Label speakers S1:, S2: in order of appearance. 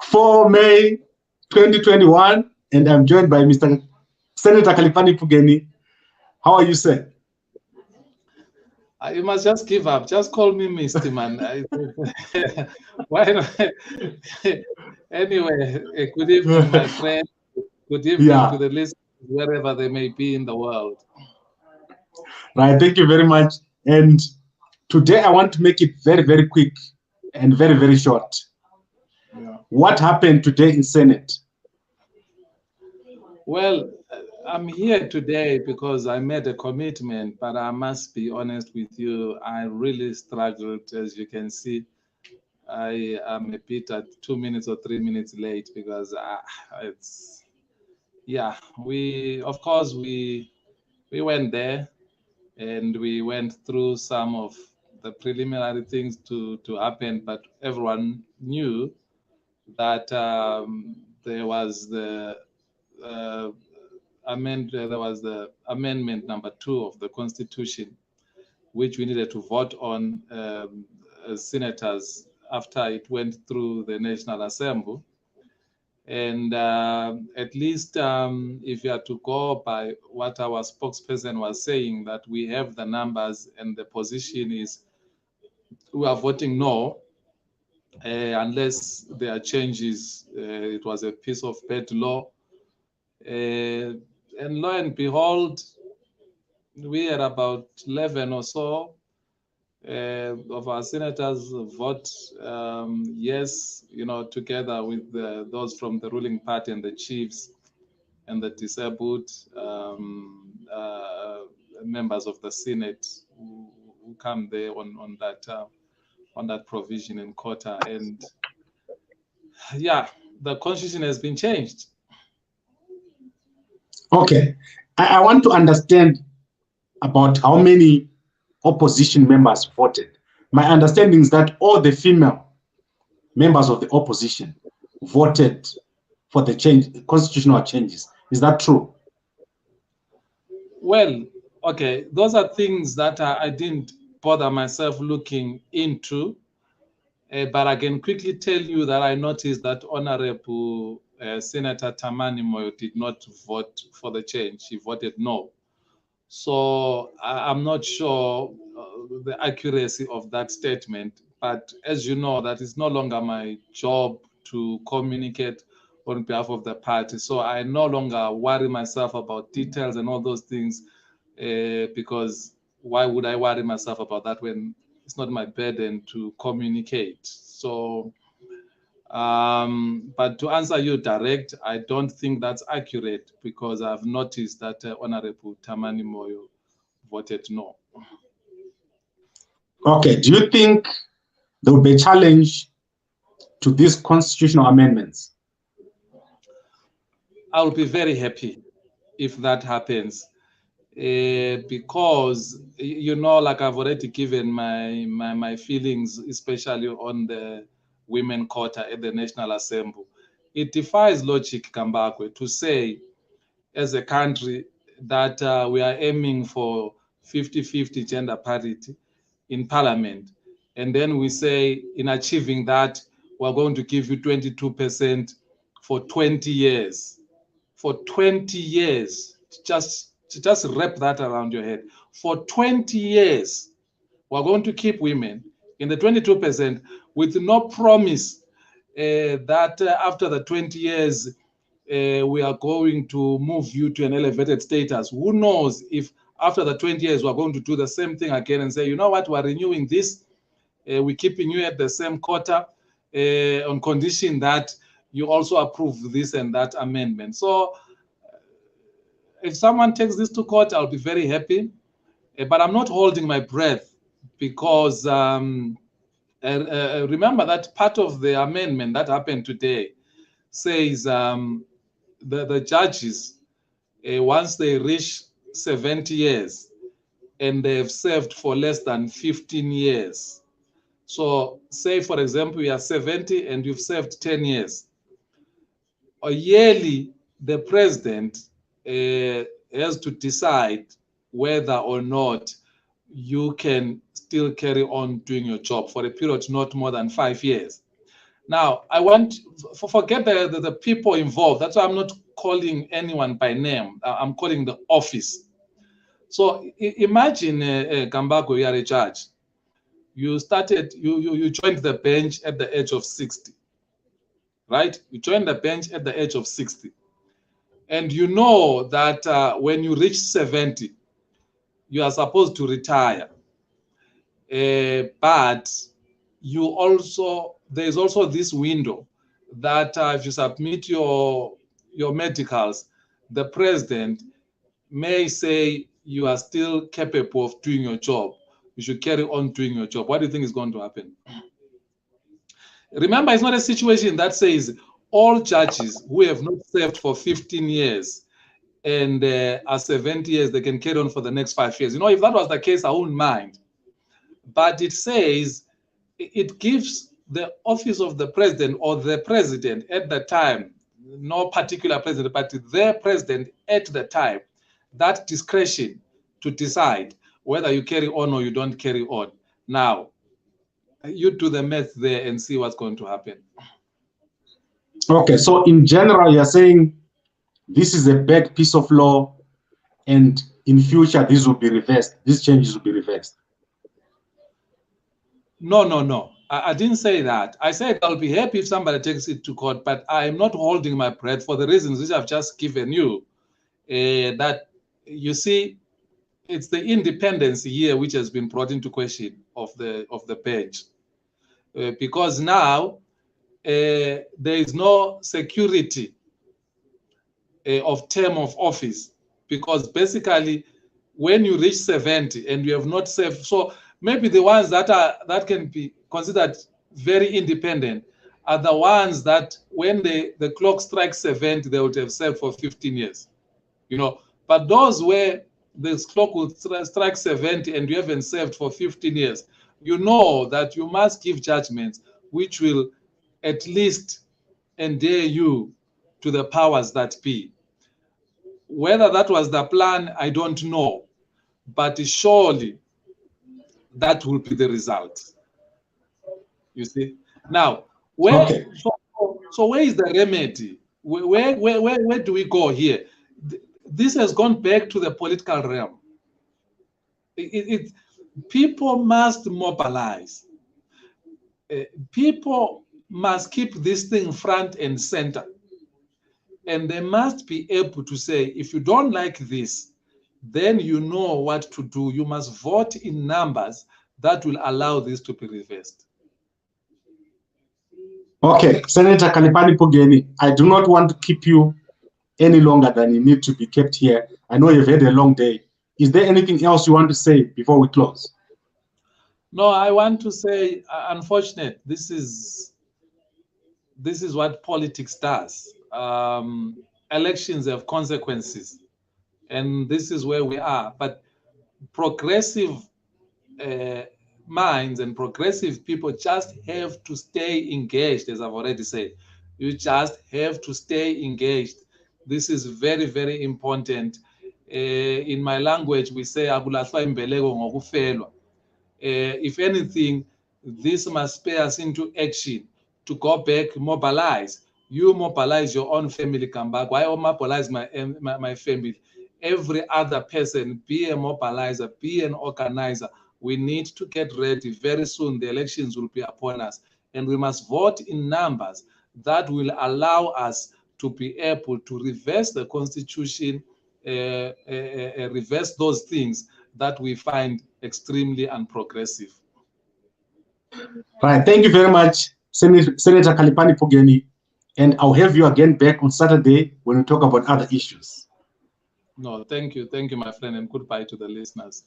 S1: 4 May 2021, and I'm joined by Mr. Senator Khaliphani Phugeni. How are you, sir?
S2: You must just give up. Just call me Mr. Man. Why not? Anyway, good evening, my friend. Good evening to the listeners, wherever they may be in the world.
S1: Right, thank you very much. And today I want to make it very, very quick and very, very short.
S2: Yeah.
S1: What happened today in Senate?
S2: Well, I'm here today because I made a commitment, but I must be honest with you. I really struggled, as you can see. I am a bit at 2 minutes or 3 minutes late because it's, yeah, we went there and we went through some of the preliminary things to happen, but everyone knew that there was the amendment number 2 of the Constitution, which we needed to vote on as senators after it went through the National Assembly. And at least if you are to go by what our spokesperson was saying, that we have the numbers and the position is we are voting no, unless there are changes. It was a piece of bad law. And lo and behold, we had about 11 or so of our senators vote yes, together with those from the ruling party and the chiefs and the disabled members of the Senate who come there on that provision in quota. And yeah, the constitution has been changed.
S1: Okay, I want to understand about how many opposition members voted. My understanding is that all the female members of the opposition voted for the constitutional changes. Is that true?
S2: Well, okay, those are things that I didn't bother myself looking into, but I can quickly tell you that I noticed that Honorable Senator Tamani Moyo did not vote for the change. She voted no. So I'm not sure the accuracy of that statement, but as you know, that is no longer my job to communicate on behalf of the party. So I no longer worry myself about details and all those things, because why would I worry myself about that when it's not my burden to communicate? So, but to answer you direct, I don't think that's accurate because I've noticed that Honorable Tamani Moyo voted no.
S1: Okay, do you think there will be a challenge to these constitutional amendments?
S2: I will be very happy if that happens, because like I've already given my feelings, especially on the women quota at the National Assembly. It defies logic, Kambakwe, to say as a country that we are aiming for 50-50 gender parity in parliament, and then we say in achieving that we're going to give you 22% for 20 years. For 20 years, just wrap that around your head. For 20 years, we're going to keep women in the 22% with no promise that after the 20 years, we are going to move you to an elevated status. Who knows if after the 20 years, we're going to do the same thing again and say, you know what, we're renewing this. We're keeping you at the same quota on condition that you also approve this and that amendment. So if someone takes this to court, I'll be very happy. But I'm not holding my breath because remember that part of the amendment that happened today says the judges, once they reach 70 years and they've served for less than 15 years. So say, for example, you are 70 and you've served 10 years. Yearly, the president has to decide whether or not you can still carry on doing your job for a period not more than 5 years. Now, I want forget the people involved. That's why I'm not calling anyone by name. I'm calling the office. So imagine, Kambako, you are a judge. You joined the bench at the age of 60, right? You joined the bench at the age of 60. And you know that when you reach 70, you are supposed to retire. But there's also this window that if you submit your medicals, the president may say you are still capable of doing your job. You should carry on doing your job. What do you think is going to happen? Remember, it's not a situation that says all judges who have not served for 15 years and are 70 years, they can carry on for the next 5 years. You know, if that was the case, I wouldn't mind. But it says it gives the office of the president or the president at the time, no particular president, but the president at the time, that discretion to decide whether you carry on or you don't carry on. Now, you do the math there and see what's going to happen.
S1: Okay, so in general, you're saying this is a bad piece of law, and in future, this will be reversed. These changes will be reversed.
S2: No. I didn't say that. I said I'll be happy if somebody takes it to court, but I am not holding my breath for the reasons which I've just given you. That, you see, it's the independence here which has been brought into question of the bench. Because now there is no security of term of office, because basically when you reach 70 and you have not served, so maybe the ones that can be considered very independent are the ones that when the clock strikes 70, they would have served for 15 years, you know. But those where the clock will strike 70 and you haven't served for 15 years, you know that you must give judgments which will at least endear you to the powers that be. Whether that was the plan, I don't know, but surely that will be the result. You see? Now, where where is the remedy? Where do we go here? This has gone back to the political realm. People must mobilize. People must keep this thing front and center. And they must be able to say, if you don't like this, then you know what to do. You must vote in numbers that will allow this to be reversed.
S1: Okay, Senator Khaliphani Phugeni, I do not want to keep you any longer than you need to be kept here. I know you've had a long day. Is there anything else you want to say before we close?
S2: No, I want to say, unfortunate, this is what politics does. Elections have consequences, and this is where we are. But progressive minds and progressive people just have to stay engaged, as I've already said. You just have to stay engaged. This is very, very important. In my language, we say, if anything, this must spur us into action to go back, mobilize. You mobilize your own family, come back. I mobilize my family. Every other person, be a mobilizer, be an organizer. We need to get ready. Very soon, the elections will be upon us. And we must vote in numbers that will allow us to be able to reverse the constitution, reverse those things that we find extremely unprogressive.
S1: Right. Thank you very much, Senator Khaliphani Phugeni. And I'll have you again back on Saturday when we talk about other issues.
S2: No, thank you. Thank you, my friend, and goodbye to the listeners.